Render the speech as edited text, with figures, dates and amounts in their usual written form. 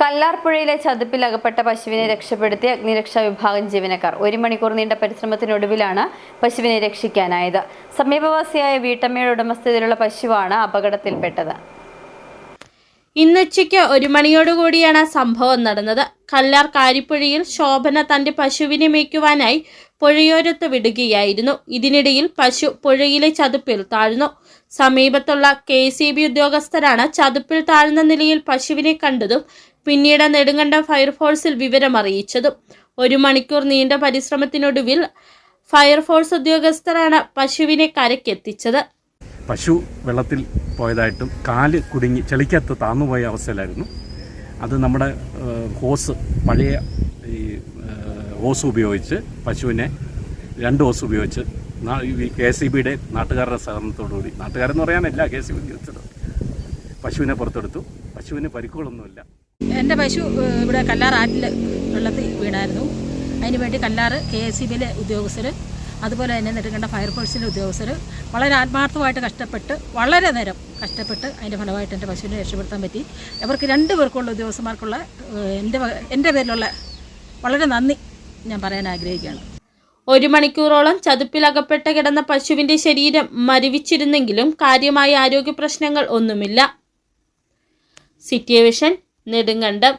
കല്ലാർപ്പുഴയിലെ ചതുപ്പിൽ അകപ്പെട്ട പശുവിനെ രക്ഷപ്പെടുത്തി അഗ്നിരക്ഷാ വിഭാഗം ജീവനക്കാർ 1 മണിക്കൂർ നീണ്ട പരിശ്രമത്തിനൊടുവിലാണ് പശുവിനെ രക്ഷിക്കാനായത്. സമീപവാസിയായ വീട്ടമ്മയുടെ ഉടമസ്ഥതയിലുള്ള പശുവാണ് അപകടത്തിൽപ്പെട്ടത്. ഇന്നുച്ചയ്ക്ക് 1 മണിയോടുകൂടിയാണ് സംഭവം നടന്നത്. കല്ലാർ കാരിപ്പുഴയിൽ ശോഭന തന്റെ പശുവിനെ മേയ്ക്കുവാനായി പുഴയോരത്ത് വിടുകയായിരുന്നു. ഇതിനിടയിൽ പശു പുഴയിലെ ചതുപ്പിൽ താഴ്ന്നു. സമീപത്തുള്ള KCB ഉദ്യോഗസ്ഥരാണ് ചതുപ്പിൽ താഴ്ന്ന നിലയിൽ പശുവിനെ കണ്ടതും പിന്നീട് നെടുങ്കണ്ടം ഫയർഫോഴ്സിൽ വിവരമറിയിച്ചതും. 1 മണിക്കൂർ നീണ്ട പരിശ്രമത്തിനൊടുവിൽ ഫയർഫോഴ്സ് ഉദ്യോഗസ്ഥരാണ് പശുവിനെ കരയ്ക്കെത്തിച്ചത്. പശു വെള്ളത്തിൽ പോയതായിട്ടും കാല് കുടുങ്ങി ചെളിക്കകത്ത് താന്നുപോയ അവസ്ഥയിലായിരുന്നു. അത് നമ്മുടെ ഹോസ്, പഴയ ഈ ഹോസ് ഉപയോഗിച്ച് പശുവിനെ 2 ഹോസ് ഉപയോഗിച്ച് KCBയുടെ നാട്ടുകാരുടെ സഹകരണത്തോടുകൂടി, നാട്ടുകാരെന്ന് പറയാനല്ല KCB ഉദ്യോഗസ്ഥർ, പശുവിനെ പുറത്തെടുത്തു. പശുവിന് പരിക്കുകളൊന്നുമില്ല. എൻ്റെ പശു ഇവിടെ കല്ലാർ ആറ്റിൽ വെള്ളത്തിൽ വീണായിരുന്നു. അതിനുവേണ്ടി കല്ലാർ KCBയിലെ ഉദ്യോഗസ്ഥർ, അതുപോലെ തന്നെ നെടുങ്കണ്ട ഫയർഫോഴ്സിലെ ഉദ്യോഗസ്ഥർ വളരെ ആത്മാർത്ഥമായിട്ട് കഷ്ടപ്പെട്ട്, വളരെ നേരം കഷ്ടപ്പെട്ട് അതിൻ്റെ ഫലമായിട്ട് എൻ്റെ പശുവിനെ രക്ഷപ്പെടുത്താൻ പറ്റി. അവർക്ക് 2 പേർക്കുള്ള ഉദ്യോഗസ്ഥന്മാർക്കുള്ള എൻ്റെ പേരിലുള്ള വളരെ നന്ദി ഞാൻ പറയാൻ ആഗ്രഹിക്കുകയാണ്. 1 മണിക്കൂറോളം ചതുപ്പിലകപ്പെട്ട് കിടന്ന പശുവിൻ്റെ ശരീരം മരവിച്ചിരുന്നെങ്കിലും കാര്യമായ ആരോഗ്യ പ്രശ്നങ്ങൾ ഒന്നുമില്ല. City vision, Nedumkandam.